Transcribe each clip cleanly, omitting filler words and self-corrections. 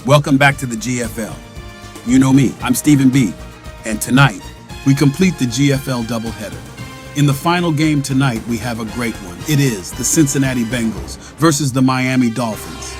Welcome back to the GFL. You know me, I'm Stephen B. And tonight, we complete the GFL doubleheader. In the final game tonight, we have a great one. It is the Cincinnati Bengals versus the Miami Dolphins.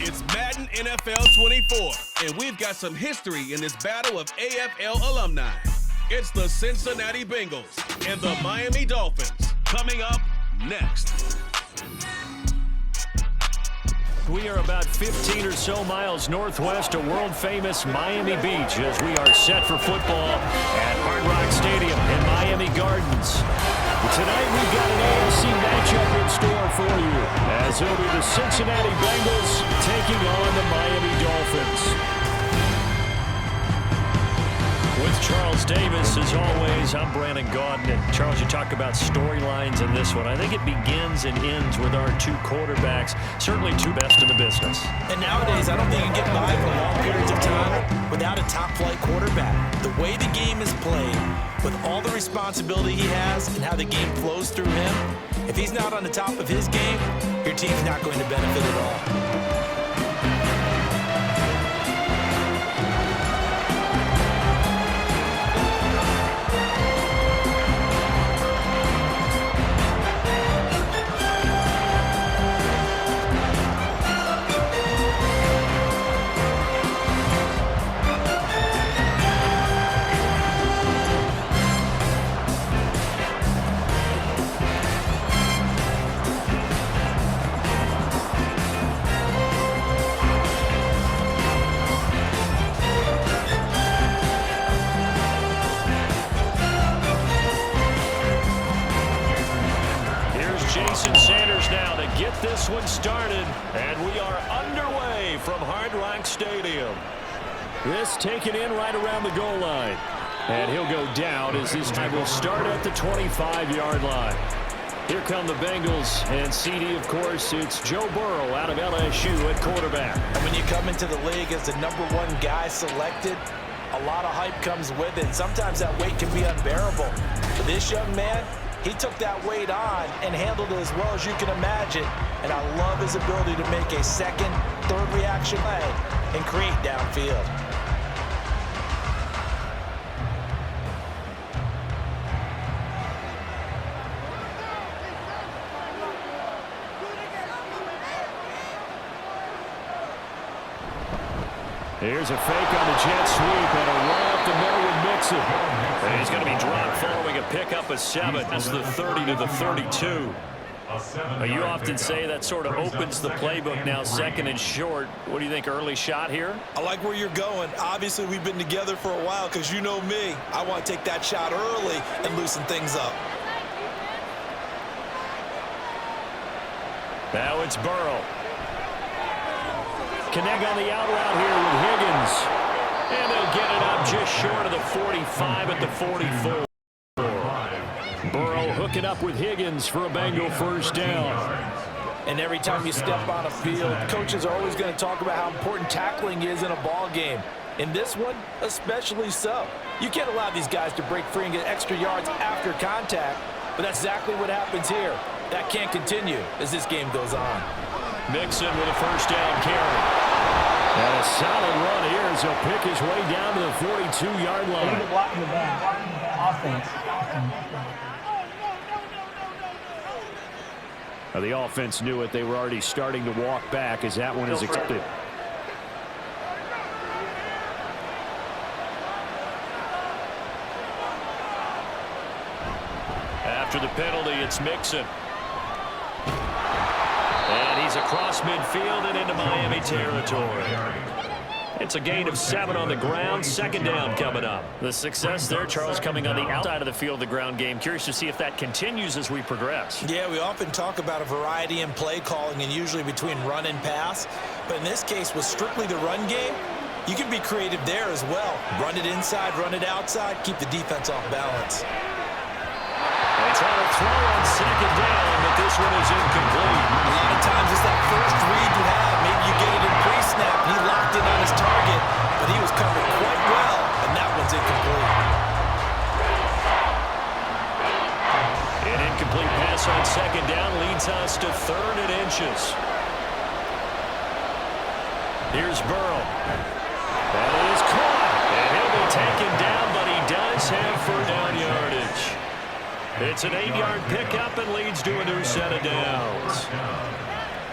It's Madden NFL 24, and we've got some history in this battle of AFL alumni. It's the Cincinnati Bengals and the Miami Dolphins coming up next. We are about 15 or so miles northwest of world-famous Miami Beach as we are set for football at Hard Rock Stadium in Miami Gardens. Tonight we've got an AFC matchup in store for you as it'll be the Cincinnati Bengals taking on the Miami Dolphins. With Charles Davis, as always, I'm Brandon Gaudin. And Charles, you talk about storylines in this one. I think it begins and ends with our two quarterbacks, certainly two best in the business. And nowadays, I don't think you can get by for long periods of time without a top-flight quarterback. The way the game is played, with all the responsibility he has and how the game flows through him, if he's not on the top of his game, your team's not going to benefit at all. This one started, and we are underway from Hard Rock Stadium. This taken in right around the goal line. And he'll go down as this time will start at the 25-yard line. Here come the Bengals, and CD, of course, it's Joe Burrow out of LSU at quarterback. And when you come into the league as the #1 guy selected, a lot of hype comes with it. Sometimes that weight can be unbearable. For this young man, he took that weight on and handled it as well as you can imagine. And I love his ability to make a second, third reaction play and create downfield. Here's a fake on the jet sweep and a run up the middle with Mixon. And he's going to be dropped following a pickup of 7. That's the 30 to the 32. You often say that sort of opens the playbook now, second and short. What do you think, early shot here? I like where you're going. Obviously, we've been together for a while because you know me. I want to take that shot early and loosen things up. Now it's Burrow. Connect on the out route here with Higgins. And they'll get it up just short of the 45 at the 44. Burrow hooking up with Higgins for a Bengal first down. And every time you step on a field, coaches are always going to talk about how important tackling is in a ball game. In this one, especially so. You can't allow these guys to break free and get extra yards after contact, but that's exactly what happens here. That can't continue as this game goes on. Mixon with a first down carry. And a solid run here as he'll pick his way down to the 42-yard line. Blocking the back. Offense. The offense knew it. They were already starting to walk back as that one is accepted. After the penalty, it's Mixon. And he's across midfield and into Miami territory. It's a gain of 7 on the ground. Second down coming up. The success there, Charles, coming on the outside of the field, the ground game. Curious to see if that continues as we progress. Yeah, we often talk about a variety in play calling and usually between run and pass. But in this case, with strictly the run game, you can be creative there as well. Run it inside, run it outside, keep the defense off balance. They try to throw on second down, but this one is incomplete. A lot of times it's that first read you have. Maybe you get it in pre-snap, and he locked in on his target, but he was covered quite well, and that one's incomplete. An incomplete pass on second down leads us to 3rd and inches. Here's Burrow. That is caught, and he'll be taken down, but he does have 4th down yardage. It's an 8-yard pickup and leads to a new set of downs.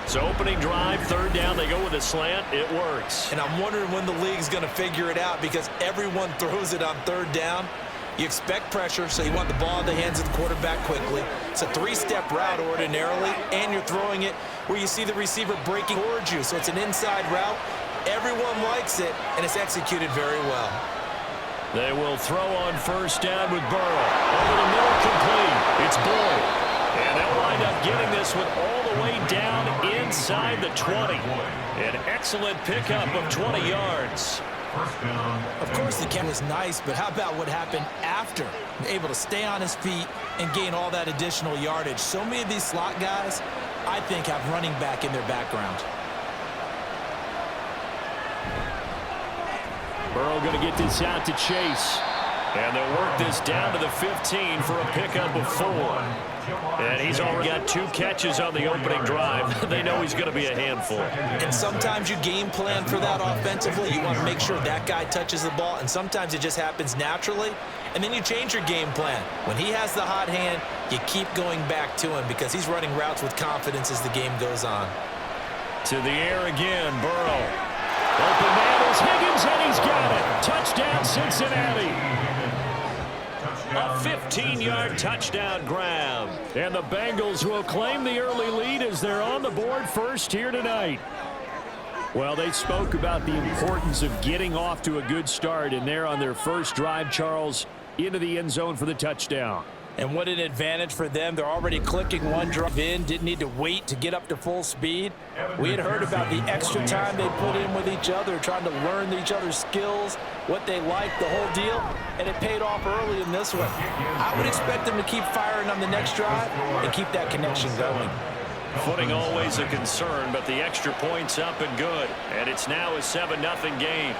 So opening drive, 3rd down, they go with a slant. It works. And I'm wondering when the league's going to figure it out because everyone throws it on 3rd down. You expect pressure, so you want the ball in the hands of the quarterback quickly. It's a 3-step route ordinarily, and you're throwing it where you see the receiver breaking towards you. So it's an inside route. Everyone likes it, and it's executed very well. They will throw on 1st down with Burrow. Over the middle, complete. It's Boyd. And they'll wind up getting this one all the way down inside the 20. An excellent pickup of 20 yards. Of course, the catch was nice, but how about what happened after? Able to stay on his feet and gain all that additional yardage. So many of these slot guys, I think, have running back in their background. Burrow going to get this out to Chase. And they'll work this down to the 15 for a pickup of 4. And he's already got 2 catches on the opening drive. They know he's going to be a handful. And sometimes you game plan for that offensively. You want to make sure that guy touches the ball. And sometimes it just happens naturally. And then you change your game plan. When he has the hot hand, you keep going back to him because he's running routes with confidence as the game goes on. To the air again, Burrow. Open man is Higgins, and he's got it. Touchdown, Cincinnati. A 15-yard touchdown grab. And the Bengals will claim the early lead as they're on the board first here tonight. Well, they spoke about the importance of getting off to a good start, and they're on their first drive, Charles, into the end zone for the touchdown. And what an advantage for them. They're already clicking one drive in, didn't need to wait to get up to full speed. We had heard about the extra time they put in with each other, trying to learn each other's skills, what they like, the whole deal, and it paid off early in this one. I would expect them to keep firing on the next drive and keep that connection going. Footing always a concern, but the extra point's up and good, and it's now a 7-0 game.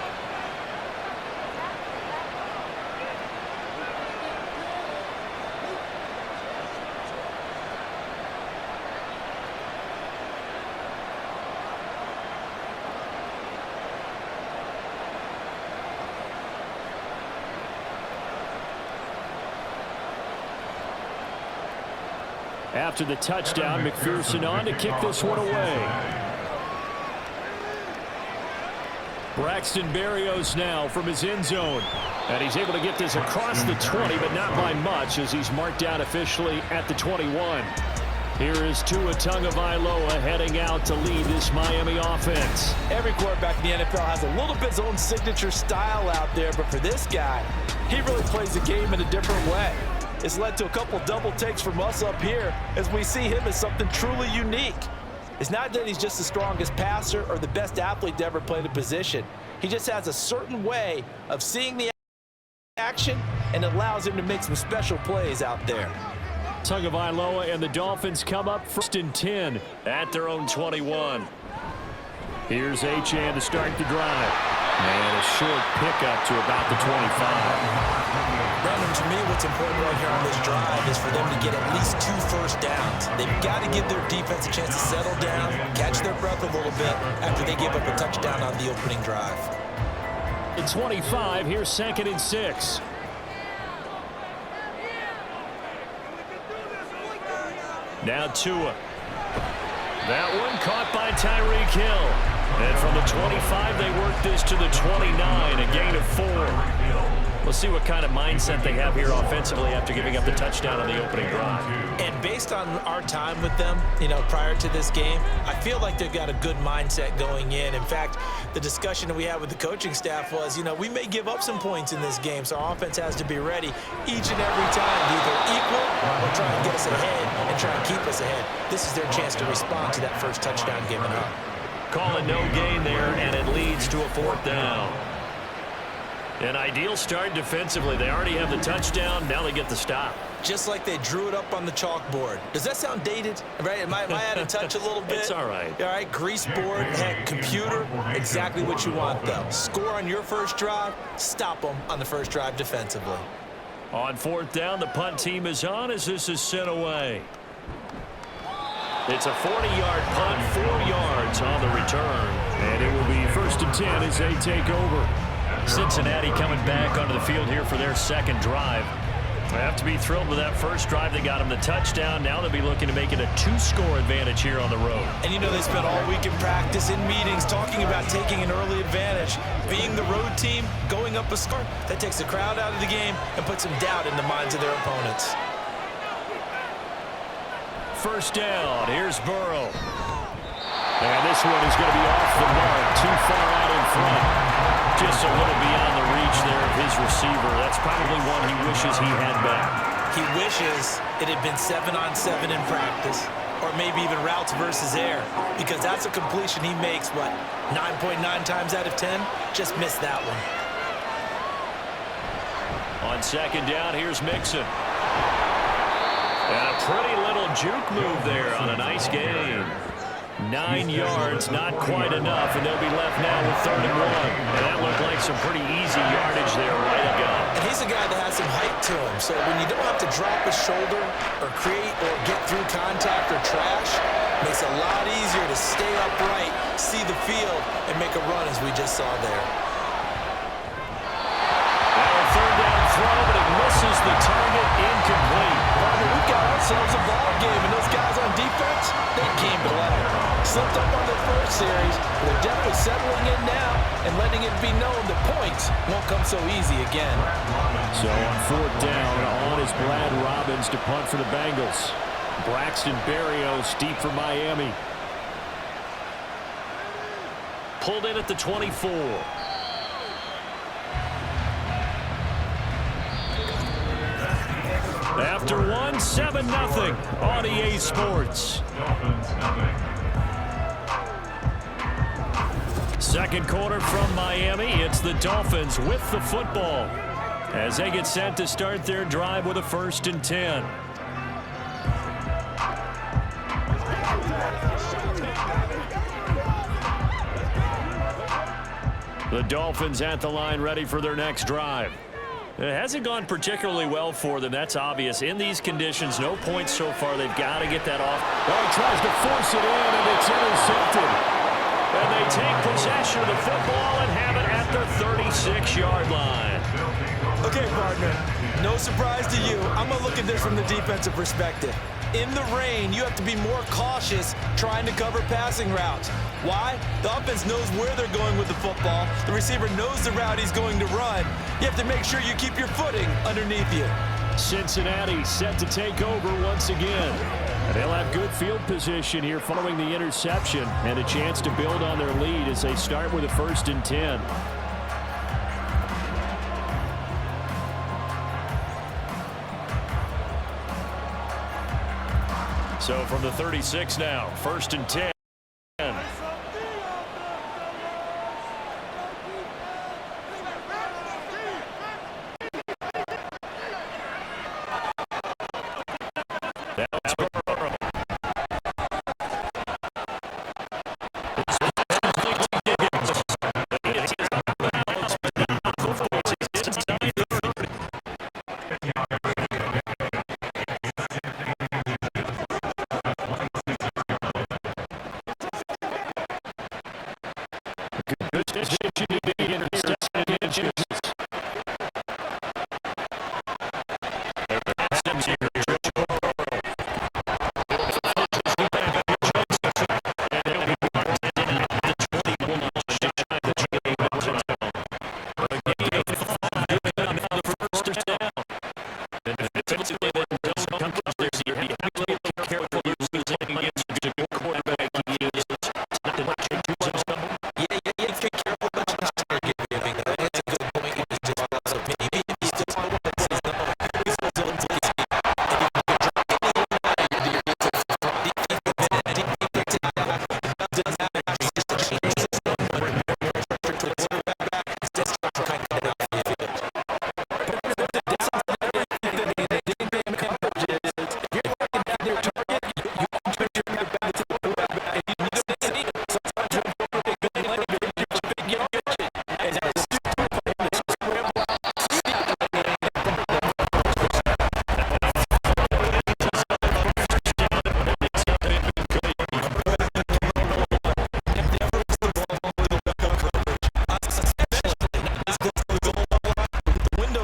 After the touchdown, McPherson on to kick this one away. Braxton Berrios now from his end zone. And he's able to get this across the 20, but not by much as he's marked out officially at the 21. Here is Tua Tagovailoa heading out to lead this Miami offense. Every quarterback in the NFL has a little bit his own signature style out there, but for this guy, he really plays the game in a different way. It's led to a couple double takes from us up here as we see him as something truly unique. It's not that he's just the strongest passer or the best athlete to ever play the position. He just has a certain way of seeing the action, and it allows him to make some special plays out there. Tagovailoa and the Dolphins come up 1st and 10 at their own 21. Here's Achane to start the drive. And a short pickup to about the 25. Brandon, to me, what's important right here on this drive is for them to get at least 2 first downs. They've got to give their defense a chance to settle down, catch their breath a little bit after they give up a touchdown on the opening drive. At 25, here's 2nd and 6. Now Tua. That one caught by Tyreek Hill. And from the 25, they work this to the 29, a gain of 4. We'll see what kind of mindset they have here offensively after giving up the touchdown on the opening drive. And based on our time with them, prior to this game, I feel like they've got a good mindset going in. In fact, the discussion that we had with the coaching staff was, we may give up some points in this game, so our offense has to be ready each and every time to either equal or try and get us ahead and try and keep us ahead. This is their chance to respond to that first touchdown given up. Call it no gain there, and it leads to a 4th down. An ideal start defensively. They already have the touchdown. Now they get the stop. Just like they drew it up on the chalkboard. Does that sound dated? Right? Am I out of touch a little bit? It's all right. All right, grease board, heck, computer, exactly what you want, though. Score on your first drive, stop them on the first drive defensively. On 4th down, the punt team is on as this is sent away. It's a 40-yard punt, 4 yards on the return. And it will be 1st and 10 as they take over. Cincinnati coming back onto the field here for their second drive. They have to be thrilled with that first drive. They got them the touchdown. Now they'll be looking to make it a 2-score advantage here on the road. And they spent all week in practice, in meetings, talking about taking an early advantage. Being the road team, going up a score, that takes the crowd out of the game and puts some doubt in the minds of their opponents. 1st down. Here's Burrow. And this one is going to be off the mark. Too far out in front. Just a little beyond the reach there of his receiver. That's probably one he wishes he had back. He wishes it had been 7-on-7 in practice, or maybe even routes versus air, because that's a completion he makes, 9.9 times out of 10? Just missed that one. On 2nd down, here's Mixon. And a pretty little juke move there on a nice game. 9 yards, not quite enough, and they'll be left now with 3rd and 1. And that looked like some pretty easy yardage there right ago. And he's a guy that has some height to him, so when you don't have to drop a shoulder or create or get through contact or trash, it makes it a lot easier to stay upright, see the field, and make a run as we just saw there. Now a 3rd down throw, but it misses the target, incomplete. We've got ourselves a ball game, and those guys on defense, they came to life. Slipped up on their first series. They're definitely settling in now and letting it be known that points won't come so easy again. So on 4th down, on is Brad Robbins to punt for the Bengals. Braxton Berrios deep for Miami. Pulled in at the 24. After 7-0 on EA Sports. Second quarter from Miami. It's the Dolphins with the football as they get set to start their drive with a 1st and 10. The Dolphins at the line ready for their next drive. It hasn't gone particularly well for them. That's obvious. In these conditions, no points so far. They've got to get that off. Oh, he tries to force it in, and it's intercepted. And they take possession of the football and have it at their 36-yard line. Okay, partner, no surprise to you. I'm going to look at this from the defensive perspective. In the rain, you have to be more cautious trying to cover passing routes. Why? The offense knows where they're going with the football. The receiver knows the route he's going to run. You have to make sure you keep your footing underneath you. Cincinnati set to take over once again. And they'll have good field position here following the interception and a chance to build on their lead as they start with a 1st and 10. So from the 36 now, 1st and 10.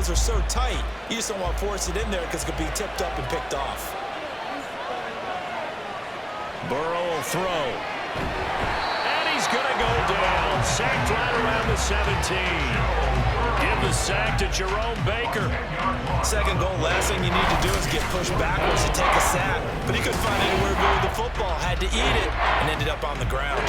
windows are so tight, you just don't want to force it in there because it could be tipped up and picked off. Burrow will throw. And he's going to go down. Sacked right around the 17. Give the sack to Jerome Baker. Second goal, last thing you need to do is get pushed backwards to take a sack. But he couldn't find anywhere to go with the football. Had to eat it and ended up on the ground.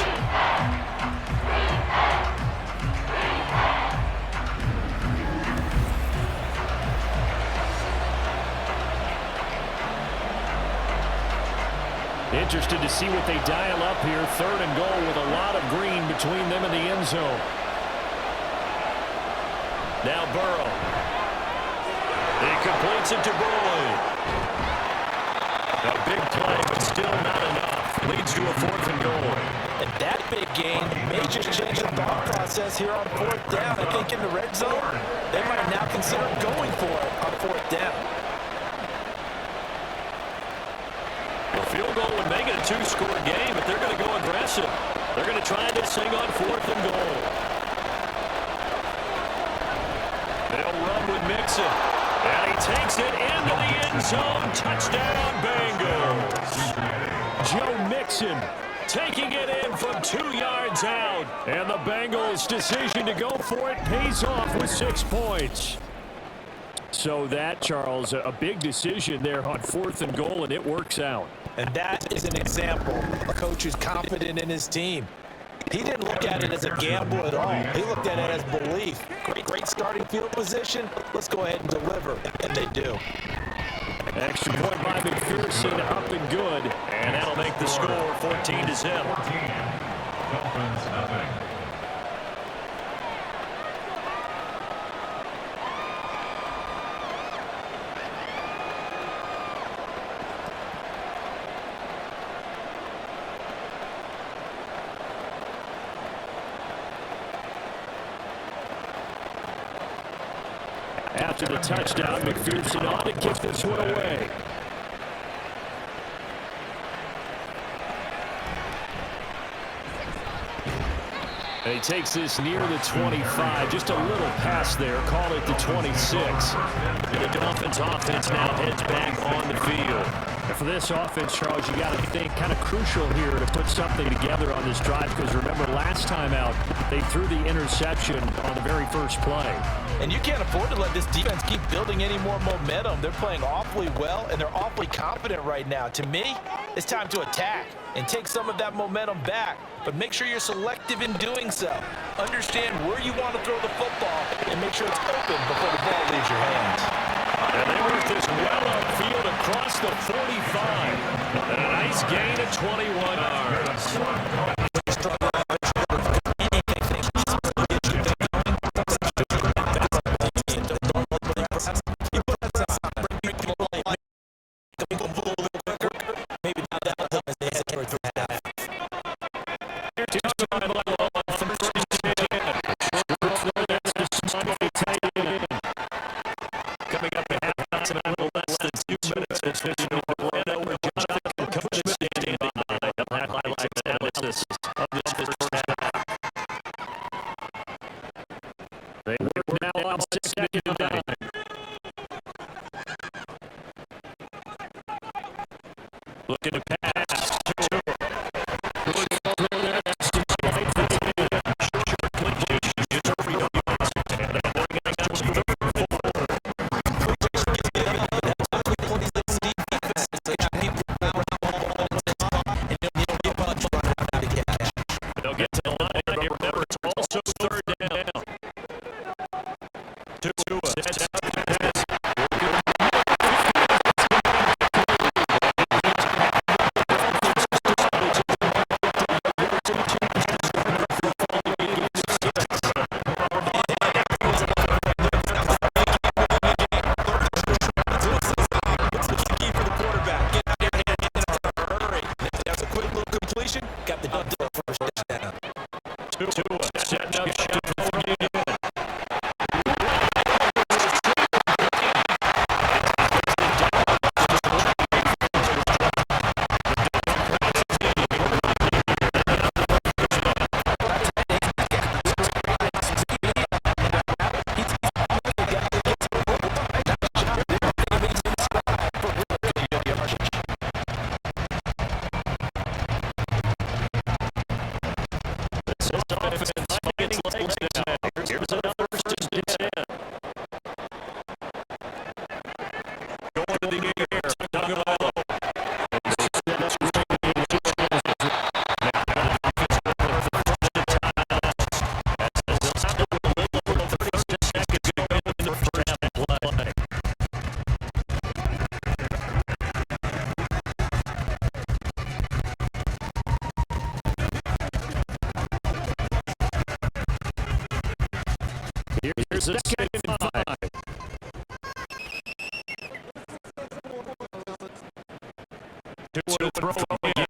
Interested to see what they dial up here. Third and goal with a lot of green between them and the end zone. Now Burrow. He completes it to Boyd. A big play, but still not enough. Leads to a 4th and goal. And that big gain may just change the thought process here on 4th down. I think in the red zone, they might now consider going for it on 4th down. A field goal would make it a 2-score game, but they're going to go aggressive. They're going to try this thing on 4th and goal. They'll run with Mixon. And he takes it into the end zone. Touchdown, Bengals. Joe Mixon taking it in from 2 yards out. And the Bengals' decision to go for it pays off with 6 points. So that, Charles, a big decision there on 4th and goal, and it works out. And that is an example of a coach who's confident in his team. He didn't look at it as a gamble at all. He looked at it as belief. Great starting field position. Let's go ahead and deliver. And they do. Extra point by McPherson, up and good. And that'll make the score 14-0. Dolphins, nothing. After the touchdown, McPherson on to kick this one away. And he takes this near the 25, just a little pass there, call it the 26. And the Dolphins offense now heads back on the field. And for this offense, Charles, you got to think kind of crucial here to put something together on this drive, because remember last time out, they threw the interception on the very first play. And you can't afford to let this defense keep building any more momentum. They're playing awfully well, and they're awfully confident right now. To me, it's time to attack and take some of that momentum back. But make sure you're selective in doing so. Understand where you want to throw the football and make sure it's open before the ball leaves your hands. And they work this well upfield across the 45. And a nice gain of 21 yards. Coming up at half in a little less than 2 minutes. This is Orlando with Jonathan Coachman standing by. Highlights analysis. Here's a second and 5. To throw again.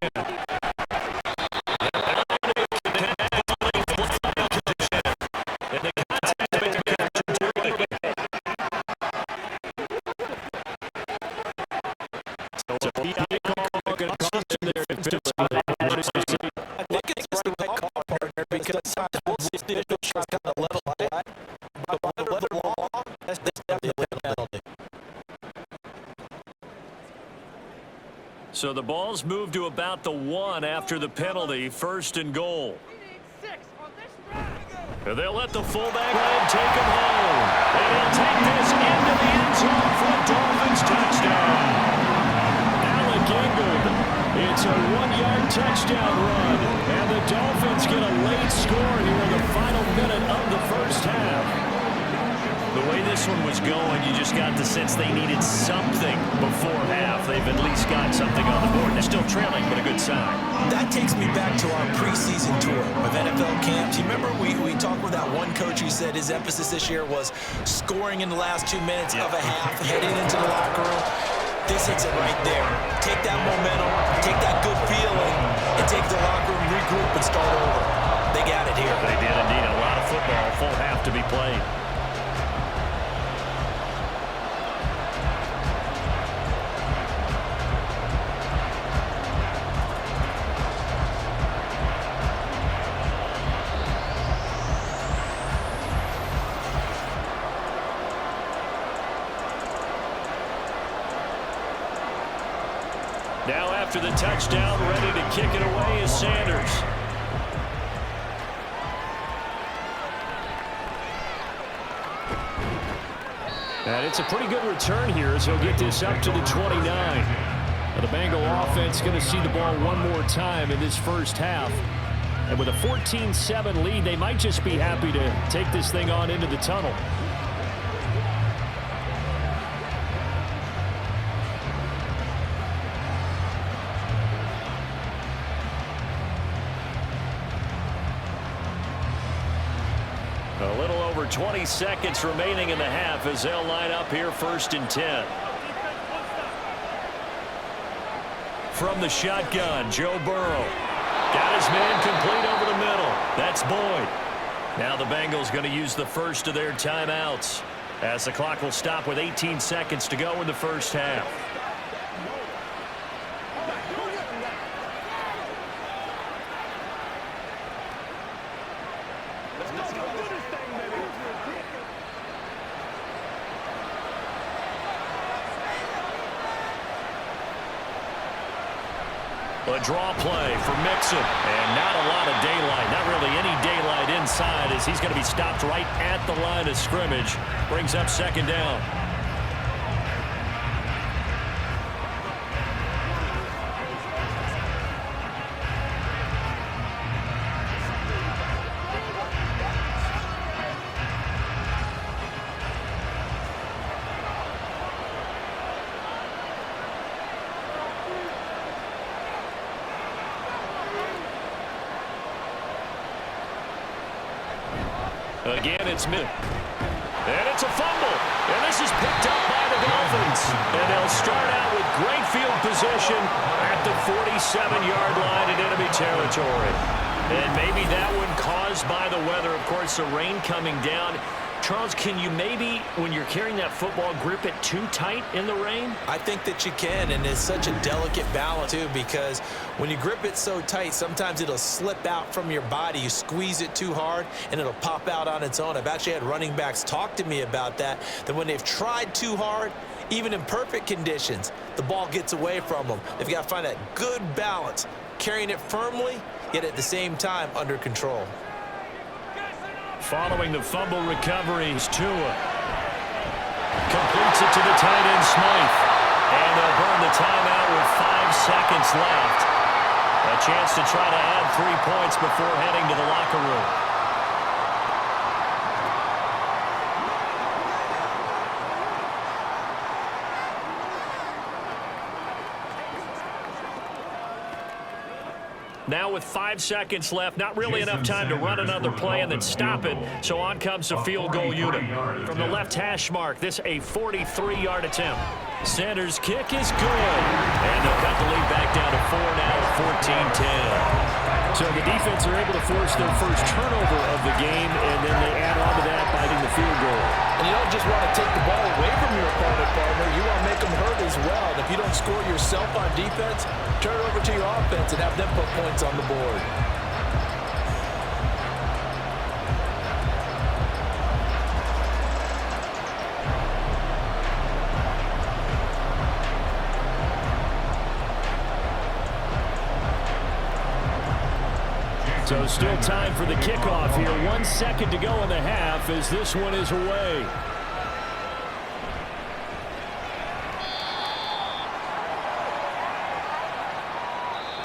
So the ball's moved to about the 1 after the penalty, 1st and goal. And they'll let the fullback take him home. And he'll take this into the end zone for a Dolphins touchdown. Alec Ingold. It's a 1-yard touchdown run. And the Dolphins get a late score here in the final minute of the first half. The way this one was going, you just got the sense they needed something before half. They've at least got something on the board. They're still trailing, but a good sign. That takes me back to our preseason tour of NFL camps. You remember we talked with that one coach who said his emphasis this year was scoring in the last 2 minutes of a half, heading into the locker room. This hits it right there. Take that momentum, take that good feeling, and take the locker room, regroup, and start over. They got it here. They did indeed. A lot of football, full half to be played. Now after the touchdown, ready to kick it away is Sanders. And it's a pretty good return here as he'll get this up to the 29. Now the Bengal offense going to see the ball one more time in this first half. And with a 14-7 lead, they might just be happy to take this thing on into the tunnel. A little over 20 seconds remaining in the half as they'll line up here 1st and 10. From the shotgun, Joe Burrow. Got his man complete over the middle. That's Boyd. Now the Bengals going to use the first of their timeouts as the clock will stop with 18 seconds to go in the first half. A draw play for Mixon, and not a lot of daylight, not really any daylight inside as he's going to be stopped right at the line of scrimmage. Brings up 2nd down. Again, it's mid. And it's a fumble. And this is picked up by the Dolphins. And they'll start out with great field position at the 47-yard line in enemy territory. And maybe that one caused by the weather. Of course, the rain coming down. Charles, can you maybe, when you're carrying that football, grip it too tight in the rain? I think that you can, and it's such a delicate balance, too, because when you grip it so tight, sometimes it'll slip out from your body. You squeeze it too hard, and it'll pop out on its own. I've actually had running backs talk to me about that when they've tried too hard, even in perfect conditions, the ball gets away from them. They've got to find that good balance, carrying it firmly, yet at the same time under control. Following the fumble recovery is Tua. Completes it to the tight end, Smythe. And they'll burn the timeout with 5 seconds left. A chance to try to add 3 points before heading to the locker room. Now with 5 seconds left, not really enough time to run another play and then stop it. So on comes the field goal unit. From the left hash mark, this a 43-yard attempt. Sanders' kick is good. And they'll cut the lead back down to 4 now at 14-10. So the defense are able to force their first turnover of the game, and then they add on to that by getting the field goal. And you don't just want to take the ball away from your opponent, partner. You want to make them hurt as well. And if you don't score yourself on defense, turn it over to your offense and have them put points on the board. So still time for the kickoff here. 1 second to go in the half as this one is away.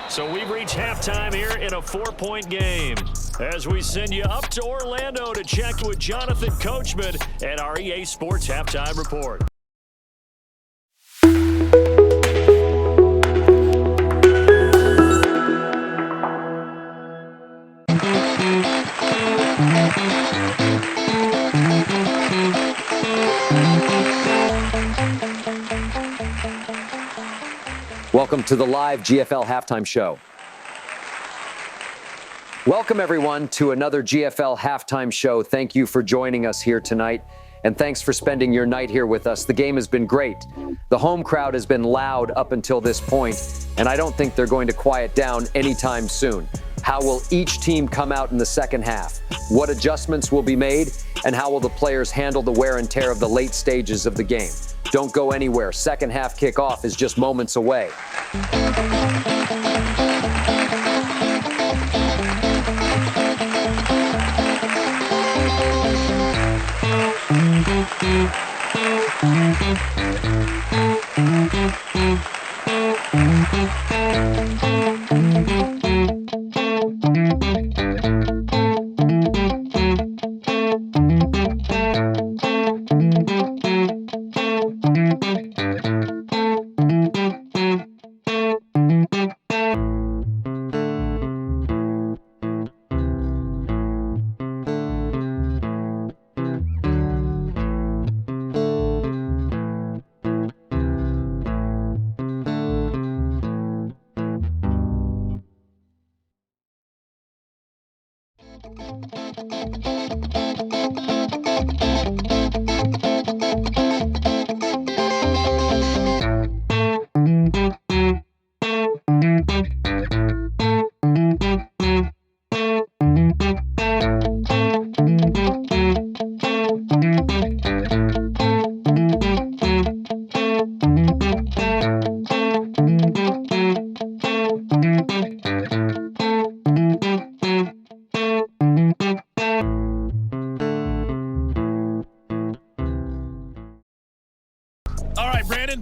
So we've reached halftime here in a 4-point game. As we send you up to Orlando to check with Jonathan Coachman at our EA Sports Halftime Report. Welcome to the live GFL halftime show. Welcome, everyone, to another GFL halftime show. Thank you for joining us here tonight, and thanks for spending your night here with us. The game has been great. The home crowd has been loud up until this point, and I don't think they're going to quiet down anytime soon. How will each team come out in the second half? What adjustments will be made? And how will the players handle the wear and tear of the late stages of the game? Don't go anywhere. Second half kickoff is just moments away.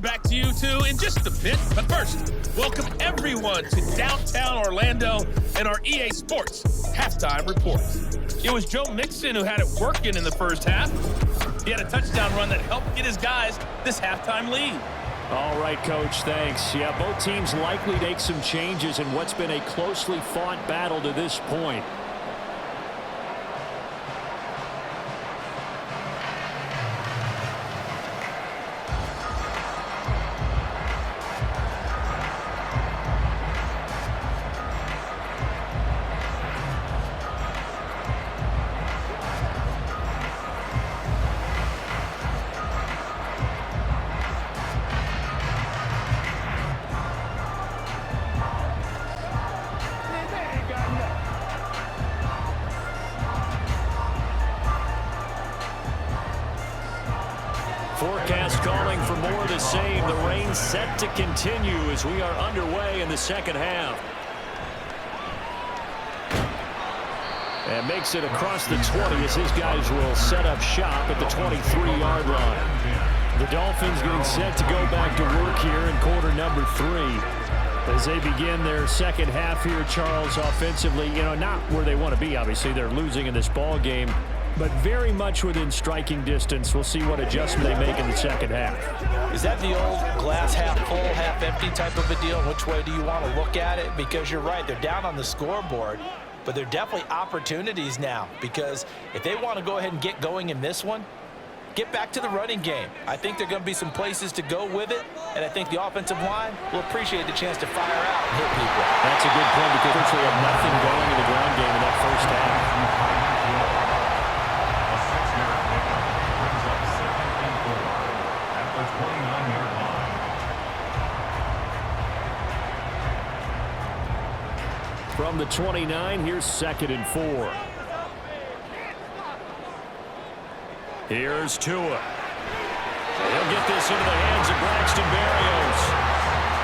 Back to you two in just a bit. But first, welcome everyone to downtown Orlando and our EA Sports Halftime Report. It was Joe Mixon who had it working in the first half. He had a touchdown run that helped get his guys this halftime lead. All right, Coach, thanks. Yeah, both teams likely make some changes in what's been a closely fought battle to this point. Forecast calling for more of the same. The rain set to continue as we are underway in the second half. And makes it across the 20 as his guys will set up shop at the 23-yard line. The Dolphins getting set to go back to work here in quarter number 3. As they begin their second half here, Charles, offensively, not where they want to be, obviously. They're losing in this ball game. but very much within striking distance. We'll see what adjustment they make in the second half. Is that the old glass half full, half empty type of a deal? Which way do you want to look at it? Because you're right, they're down on the scoreboard, but they're definitely opportunities now, because if they want to go ahead and get going in this one, get back to the running game. I think there are going to be some places to go with it, and I think the offensive line will appreciate the chance to fire out and hit people. That's a good point, because they have nothing going in the ground game in that first half. A 6-yard pickup brings up 2nd and 4 at the 29-yard line. From the 29, here's 2nd and 4. Here's Tua. He'll get this into the hands of Braxton Berrios.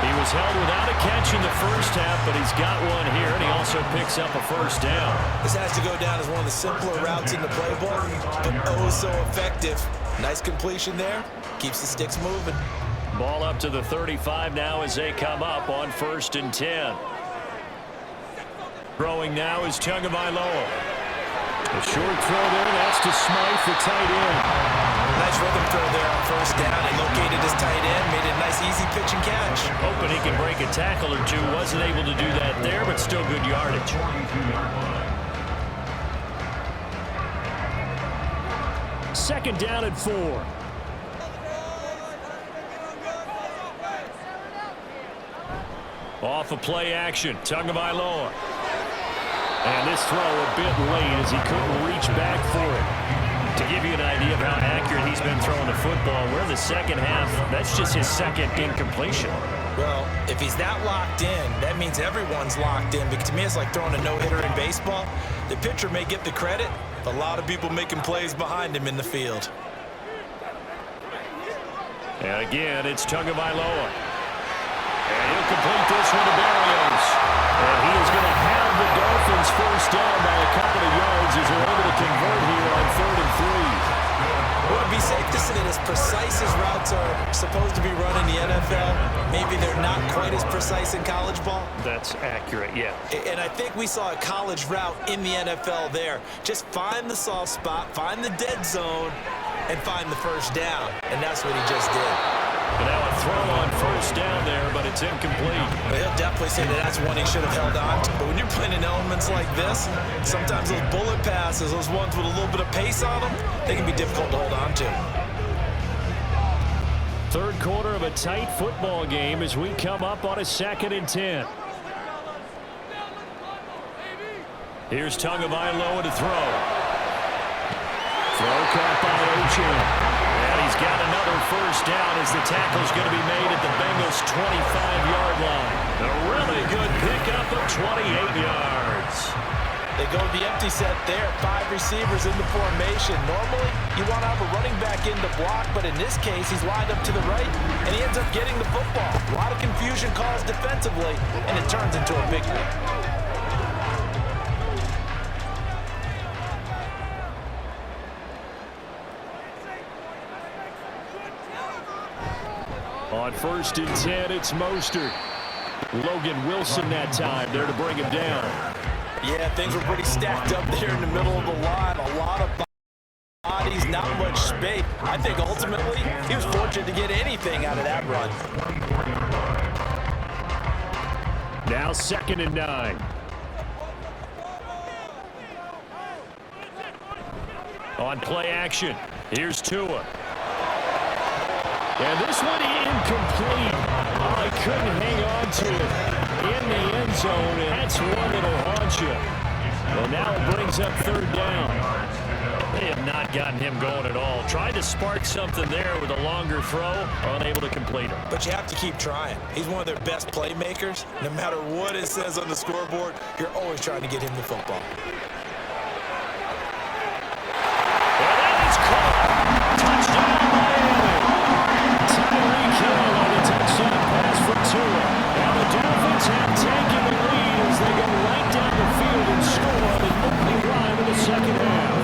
He was held without a catch in the first half, but he's got one here, and he also picks up a first down. This has to go down as one of the simpler routes in the playbook, but oh so effective. Nice completion there. Keeps the sticks moving. Ball up to the 35 now as they come up on 1st and 10. Throwing now is Tagovailoa. A short throw there, that's to Smythe, the tight end. Nice rhythm throw there on first down. He located his tight end, made it a nice easy pitch and catch. Hoping he can break a tackle or two. Wasn't able to do that there, but still good yardage. 2nd down and 4. Off of play action, Tagovailoa. And this throw a bit late as he couldn't reach back for it. To give you an idea of how accurate he's been throwing the football, we're in the second half. That's just his second incompletion. Well, if he's that locked in, that means everyone's locked in. Because to me, it's like throwing a no-hitter in baseball. The pitcher may get the credit, but a lot of people making plays behind him in the field. And again, it's Tagovailoa. And he'll complete this one to Berrios. And he is going to have the Dolphins first down by a couple of yards as they're able to convert here on 3rd and 3. Would it be safe to say that as precise as routes are supposed to be run in the NFL, maybe they're not quite as precise in college ball? That's accurate, yeah. And I think we saw a college route in the NFL there. Just find the soft spot, find the dead zone, and find the first down. And that's what he just did. And now a throw on first down there, but it's incomplete. But he'll definitely say that that's one he should have held on to. But when you're playing in elements like this, sometimes those bullet passes, those ones with a little bit of pace on them, they can be difficult to hold on to. Third quarter of a tight football game as we come up on a 2nd and 10. Here's Tagovailoa to throw. Throw caught by Ochin. And he's got another first down as the tackle's going to be made at the Bengals' 25-yard line. A really good pickup of 28 yards. They go to the empty set there, 5 receivers in the formation. Normally, you want to have a running back in the block, but in this case, he's lined up to the right, and he ends up getting the football. A lot of confusion caused defensively, and it turns into a big one. On 1st and 10, it's Mostert. Logan Wilson that time there to bring him down. Yeah, things were pretty stacked up there in the middle of the line. A lot of bodies, not much space. I think ultimately he was fortunate to get anything out of that run. Now 2nd and 9. On play action, here's Tua. And this one incomplete. Oh, he couldn't hang on to it in the end zone, and that's one that'll haunt you. Well, now it brings up 3rd down. They have not gotten him going at all. Tried to spark something there with a longer throw, unable to complete it. But you have to keep trying. He's one of their best playmakers. No matter what it says on the scoreboard, you're always trying to get him the football. Well, that is caught. Touchdown, Miami. Tyreek Hill on the touchdown pass for Tua. Now the Dolphins have taken the lead as they go right down the field and score on the opening drive of the second half.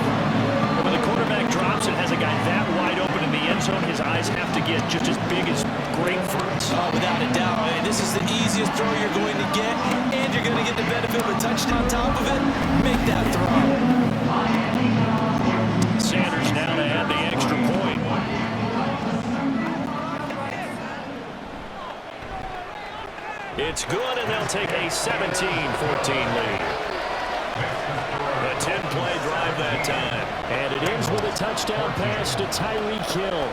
When the quarterback drops and has a guy that wide open in the end zone, his eyes have to get just as big as grapefruits. Oh, without a doubt. I mean, this is the easiest throw you're going to get, and you're going to get the benefit of a touchdown on top of it. Make that throw. It's good, and they'll take a 17-14 lead. A 10-play drive that time. And it ends with a touchdown pass to Tyreek Hill.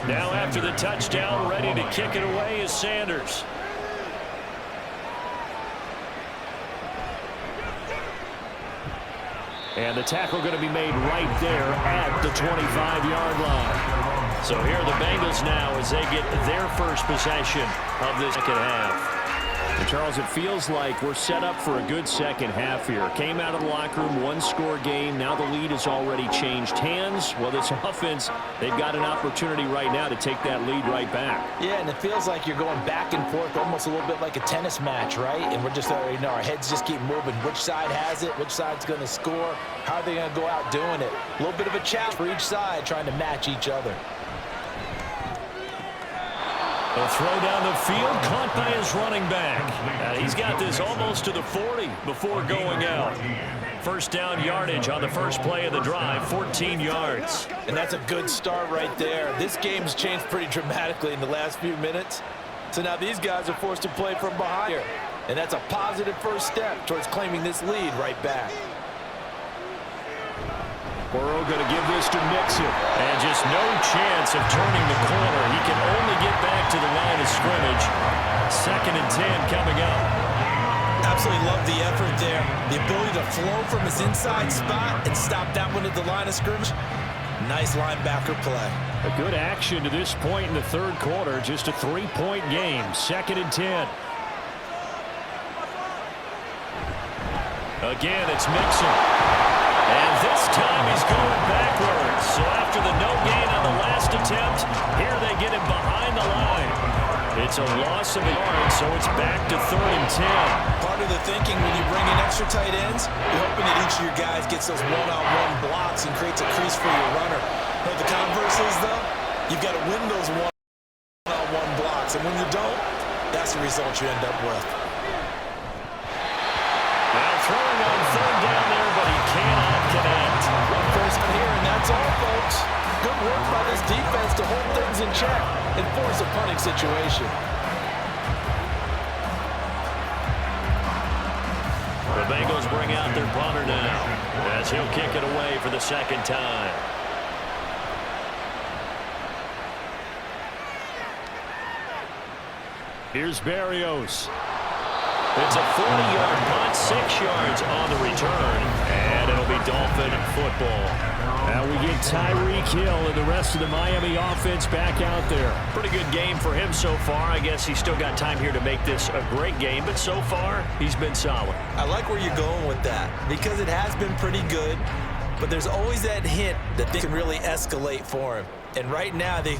Now after the touchdown, ready to kick it away is Sanders. And the tackle going to be made right there at the 25-yard line. So here are the Bengals now as they get their first possession of this second half. And Charles, it feels like we're set up for a good second half here. Came out of the locker room, one-score game. Now the lead has already changed hands. Well, this offense, they've got an opportunity right now to take that lead right back. Yeah, and it feels like you're going back and forth almost a little bit like a tennis match, right? And we're just, our heads just keep moving. Which side has it? Which side's going to score? How are they going to go out doing it? A little bit of a challenge for each side trying to match each other. A throw down the field, caught by his running back. He's got this almost to the 40 before going out. First down yardage on the first play of the drive, 14 yards. And that's a good start right there. This game's changed pretty dramatically in the last few minutes. So now these guys are forced to play from behind here. And that's a positive first step towards claiming this lead right back. Burrow going to give this to Mixon. And just no chance of turning the corner. He can only get back to the line of scrimmage. 2nd and 10 coming up. Absolutely love the effort there. The ability to flow from his inside spot and stop that one at the line of scrimmage. Nice linebacker play. A good action to this point in the third quarter. Just a 3-point game. 2nd and 10. Again, it's Mixon. And this time he's going backwards. So after the no gain on the last attempt, here they get him behind the line. It's a loss of a yard, so it's back to 3rd and 10. Part of the thinking when you bring in extra tight ends, you're hoping that each of your guys gets those one-on-one blocks and creates a crease for your runner. But the converse is, though, you've got to win those one-on-one blocks. And when you don't, that's the result you end up with. Now throwing on 3rd down there, but he cannot connect. One first down here, and that's all, folks. Good work by this defense to hold things in check and force a punting situation. The Bengals bring out their punter now as he'll kick it away for the second time. Here's Berrios. It's a 40-yard punt, 6 yards on the return, and it'll be Dolphin football. Now we get Tyreek Hill and the rest of the Miami offense back out there. Pretty good game for him so far. I guess he's still got time here to make this a great game, but so far he's been solid. I like where you're going with that because it has been pretty good, but there's always that hint that things can really escalate for him. And right now, they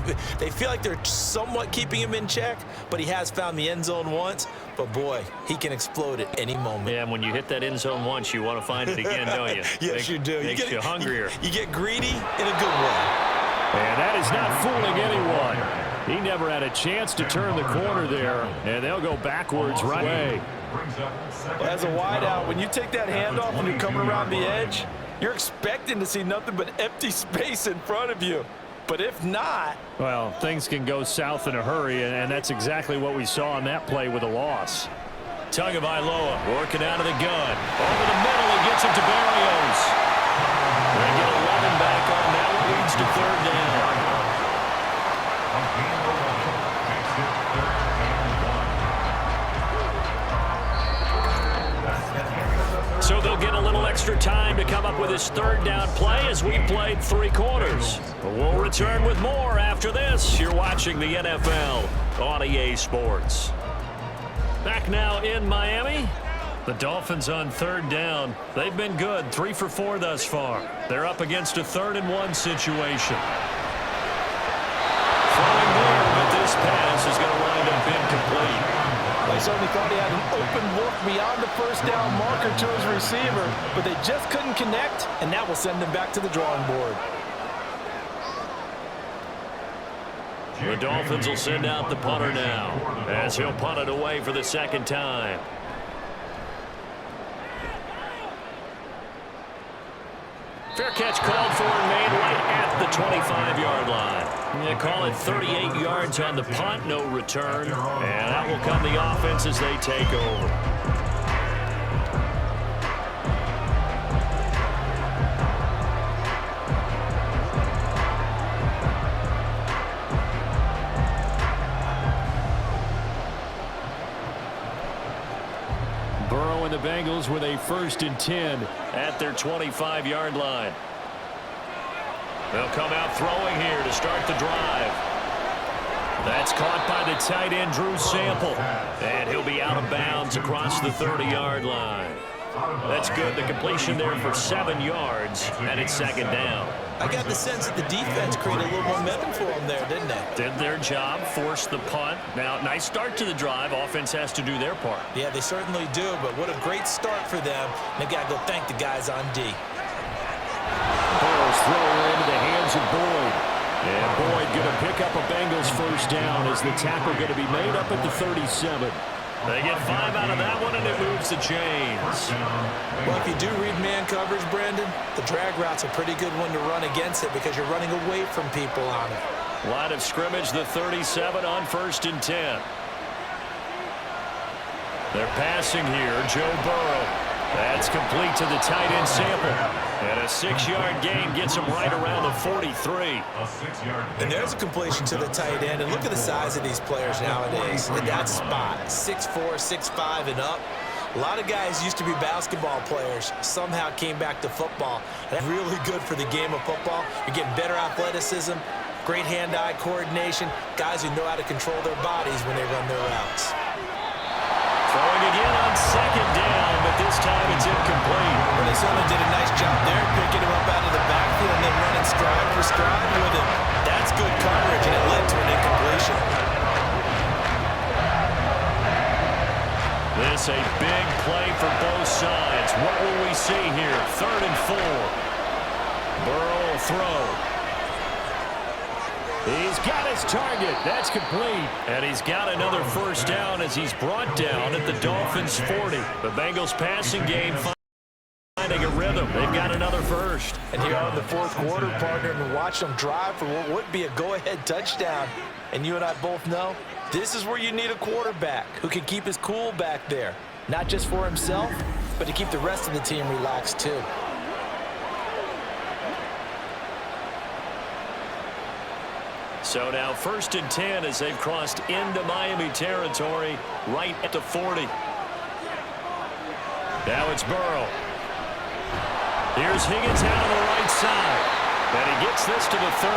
feel like they're somewhat keeping him in check, but he has found the end zone once. But, boy, he can explode at any moment. Yeah, and when you hit that end zone once, you want to find it again, don't you? Yes, you do. Makes you hungrier. You get greedy in a good way. And that is not fooling anyone. He never had a chance to turn the corner there, and they'll go backwards right away. Well, as a wideout, when you take that handoff and you're coming around the edge, you're expecting to see nothing but empty space in front of you. But if not... Well, things can go south in a hurry, and that's exactly what we saw on that play with a loss. Tagovailoa working out of the gun. Over the middle, he gets it to Berrios. They get 11 back on that one, leads to 3rd down. So they'll get a little extra time to come up with his 3rd down play as we played 3 quarters. But we'll return with more after this. You're watching the NFL on EA Sports. Back now in Miami. The Dolphins on 3rd down. They've been good, 3 for 4 thus far. They're up against a 3rd and 1 situation. Throwing there, but this pass is going to wind up incomplete. They certainly thought he had an open look beyond the first down marker to his receiver, but they just couldn't connect, and that will send them back to the drawing board. The Dolphins will send out the punter now, as he'll punt it away for the second time. Fair catch called for and made right at the 25-yard line. They call it 38 yards on the punt, no return, and that will come the offense as they take over. The Bengals with a 1st and 10 at their 25-yard line. They'll come out throwing here to start the drive. That's caught by the tight end, Drew Sample, and he'll be out of bounds across the 30-yard line. That's good. The completion there for 7 yards, and it's 2nd down. I got the sense that the defense created a little momentum for them there, didn't they? Did their job, forced the punt. Now, nice start to the drive. Offense has to do their part. Yeah, they certainly do, but what a great start for them. They've got to go thank the guys on D. Burrow's throw into the hands of Boyd. And Boyd going to pick up a Bengals 1st down as the tackle going to be made up at the 37. They get 5 out of that one, and it moves the chains. Well, if you do read man coverage, Brandon, the drag route's a pretty good one to run against it because you're running away from people on it. Line of scrimmage, the 37 on 1st and 10. They're passing here, Joe Burrow. That's complete to the tight end Sample. And a 6-yard gain gets him right around the 43. And there's a completion to the tight end. And look at the size of these players nowadays in that spot. 6'4", 6'5", and up. A lot of guys used to be basketball players, somehow came back to football. That's really good for the game of football. You're getting better athleticism, great hand-eye coordination, guys who know how to control their bodies when they run their routes. Throwing again on 2nd down, but this time it's incomplete. Minnesota did a nice job there, picking him up out of the backfield and then running stride for stride with him. That's good coverage, and it led to an incompletion. This a big play for both sides. What will we see here? 3rd and 4. Burrow will throw. He's got his target. That's complete. And he's got another 1st down as he's brought down at the Dolphins' 40. The Bengals passing game finding a rhythm. They've got another 1st. And here on the 4th quarter, partner, and watch them drive for what would be a go-ahead touchdown. And you and I both know this is where you need a quarterback who can keep his cool back there. Not just for himself, but to keep the rest of the team relaxed too. So now 1st and 10 as they've crossed into Miami territory right at the 40. Now it's Burrow. Here's Higgins out on the right side. And he gets this to the 35.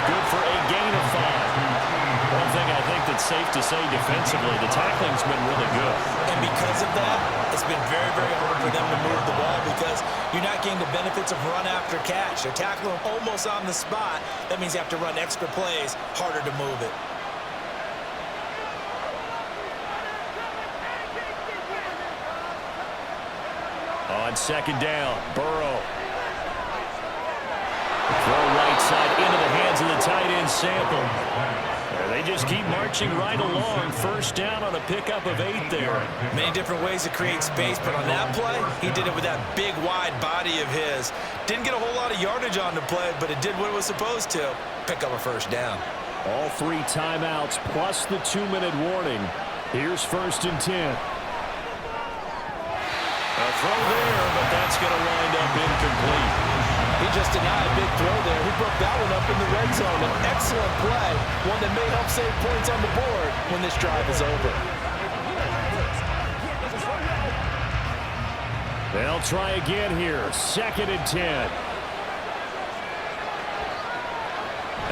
Good for a gain of 5. One thing I think that's safe to say defensively, the tackling's been really good. And because of that, it's been very, very hard for them to move the ball because you're not getting the benefits of run after catch. They're tackling almost on the spot. That means you have to run extra plays, harder to move it. On 2nd down, Burrow. Throw right side into the hands of the tight end Sample. They just keep marching right along. 1st down on a pickup of 8 there. Many different ways to create space, but on that play, he did it with that big, wide body of his. Didn't get a whole lot of yardage on the play, but it did what it was supposed to. Pick up a 1st down. All 3 timeouts plus the 2-minute warning. Here's 1st and 10. A throw there, but that's going to wind up incomplete. He just denied a big throw there. He broke that one up in the red zone. An excellent play, one that may help save points on the board when this drive is over. They'll try again here. 2nd and 10.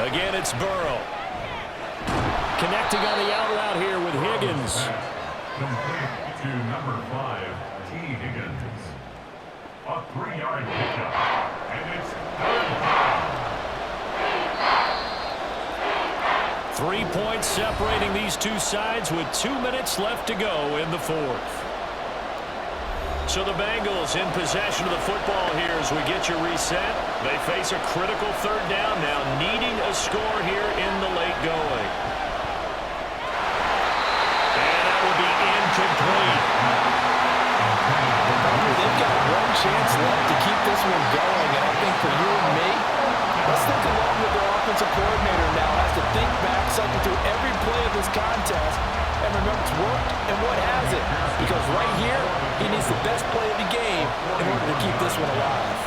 Again, it's Burrow. Connecting on the out route here with Higgins. Complete to number 5, T. Higgins. A 3-yard pickup. And it's 3rd down. 3 points separating these two sides with 2 minutes left to go in the fourth. So the Bengals in possession of the football here as we get you reset. They face a critical third down now, needing a score here in the late going. And that will be incomplete. They've got one chance left to keep this one going, and I think for you and me, let's think along with their offensive coordinator now has to think back, cycle through every play of this contest, and remember what's worked and what hasn't. Because right here, he needs the best play of the game in order to keep this one alive.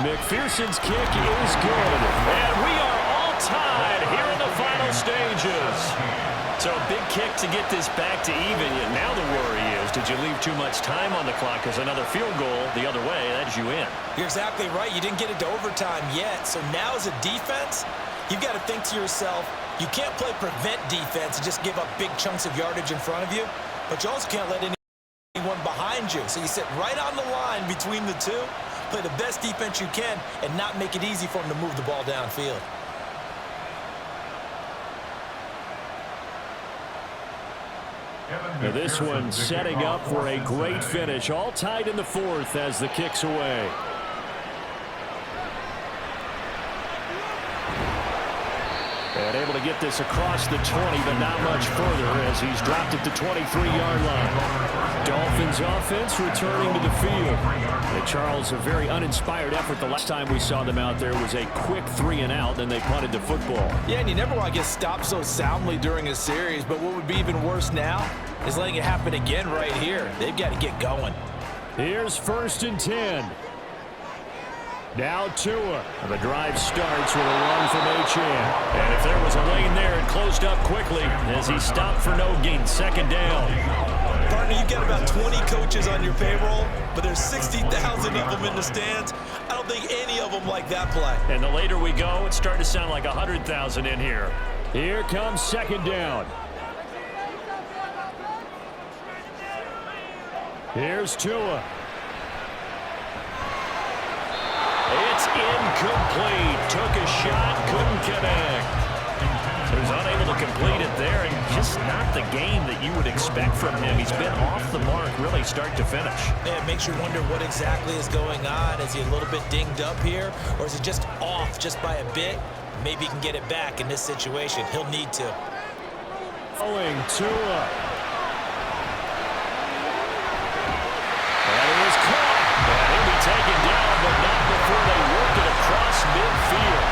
McPherson's kick is good. And we are all tied here in the final stages. So a big kick to get this back to even. Now the worry is, did you leave too much time on the clock? Because another field goal the other way, that's you in. You're exactly right. You didn't get it to overtime yet. So now as a defense, you've got to think to yourself, you can't play prevent defense and just give up big chunks of yardage in front of you. But you also can't let anyone behind you. So you sit right on the line between the two, play the best defense you can, and not make it easy for them to move the ball downfield. Now this one setting up for a great finish. All tied in the fourth as the kick's away. And able to get this across the 20, but not much further as he's dropped at the 23-yard line. Dolphins offense returning to the field. And Charles, a very uninspired effort. The last time we saw them out there was a quick 3-and-out, then they punted the football. Yeah, and you never want to get stopped so soundly during a series, but what would be even worse now is letting it happen again right here. They've got to get going. Here's 1st and 10. Now Tua. And the drive starts with a run from Achane. And if there was a lane there, it closed up quickly as he stopped for no gain. 2nd down. Partner, you've got about 20 coaches on your payroll, but there's 60,000 of them in the stands. I don't think any of them like that play. And the later we go, it's starting to sound like 100,000 in here. Here comes 2nd down. Here's Tua. It's incomplete. Took a shot, couldn't connect. He was unable to complete it there, and just not the game that you would expect from him. He's been off the mark really start to finish. Yeah, it makes you wonder what exactly is going on. Is he a little bit dinged up here, or is it just off just by a bit? Maybe he can get it back in this situation. He'll need to. Owing Tua. And it was caught. And he'll be taken down, but not before they work it across midfield.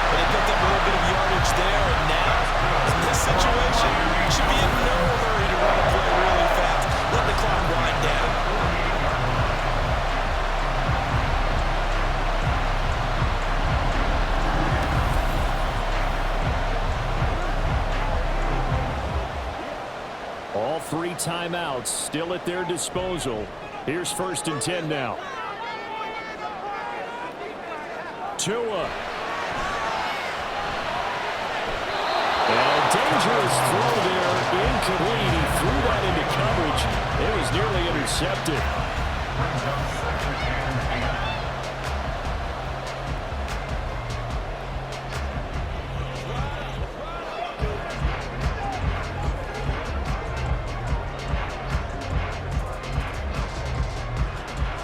But they picked up a little bit of yardage there, and now, in this situation, you should be in no hurry to run a play really fast. Let the clock wind down. All 3 timeouts still at their disposal. Here's 1st and 10 now. Tua. And a dangerous throw there. Incomplete. He threw that into coverage. It was nearly intercepted.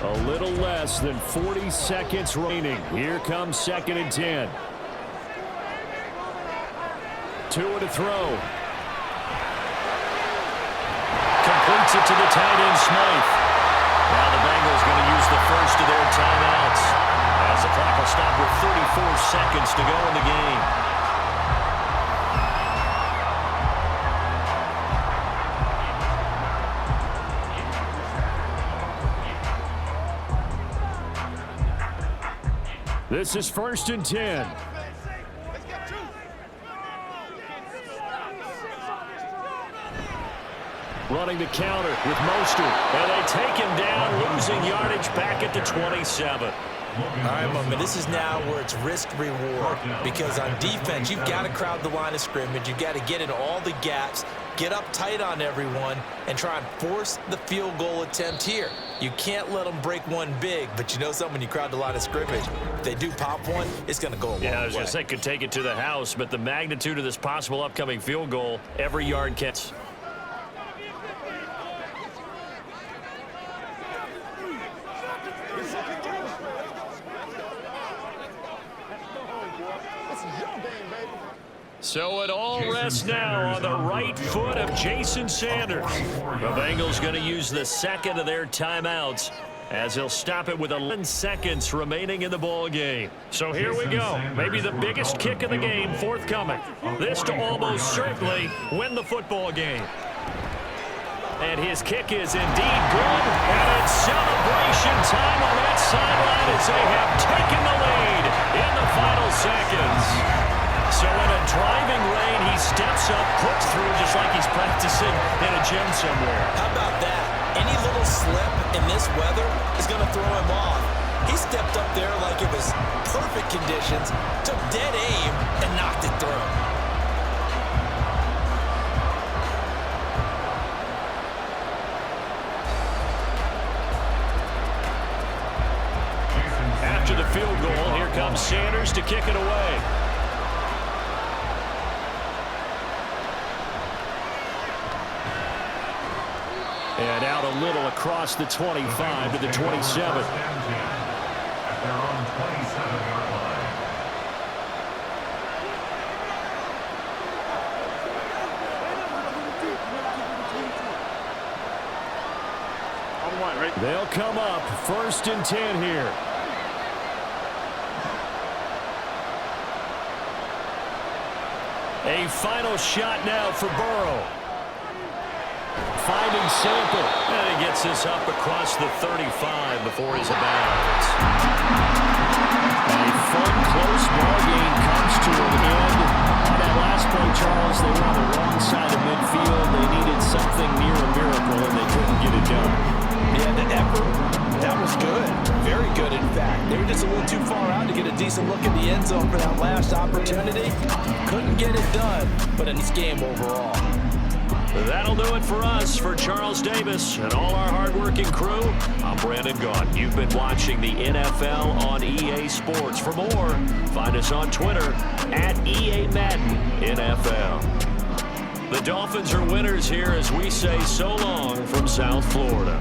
A little less than 40 seconds remaining. Here comes 2nd and 10. Tua to throw. Completes it to the tight end, Smythe. Now the Bengals going to use the first of their timeouts as the clock will stop with 34 seconds to go in the game. This is 1st and 10. Running the counter with Mostert. And they take him down, losing yardage back at the 27. All right, Bowman, this is now where it's risk-reward. Because on defense, you've got to crowd the line of scrimmage. You've got to get in all the gaps, get up tight on everyone, and try and force the field goal attempt here. You can't let them break one big, but you know something, when you crowd the line of scrimmage, if they do pop one, it's going to go a long way. Yeah, I was going to say could take it to the house, but the magnitude of this possible upcoming field goal, every yard counts. So it all rests now on the right foot of Jason Sanders. The Bengals going to use the second of their timeouts as he'll stop it with 11 seconds remaining in the ball game. So here we go. Maybe the biggest kick of the game forthcoming. This to almost certainly win the football game. And his kick is indeed good. And it's celebration time on that sideline as they have taken the lead in the final seconds. So in a driving rain, he steps up, puts through just like he's practicing in a gym somewhere. How about that? Any little slip in this weather is going to throw him off. He stepped up there like it was perfect conditions, took dead aim, and knocked it through. After the field goal, here comes Sanders to kick it away. And out a little across the 25 to the 27. At their own 27-yard line. They'll come up 1st and 10 here. A final shot now for Burrow. Finding Sample. And he gets this up across the 35 before he's out of bounds. A fun, close ball game comes to an end. On that last play, Charles, they were on the wrong side of midfield. They needed something near a miracle, and they couldn't get it done. Yeah, the effort, that was good. Very good, in fact. They were just a little too far out to get a decent look at the end zone for that last opportunity. Couldn't get it done, but in this game overall. That'll do it for us. For Charles Davis and all our hardworking crew, I'm Brandon Gaughan. You've been watching the NFL on EA Sports. For more, find us on Twitter at EA Madden NFL. The Dolphins are winners here as we say so long from South Florida.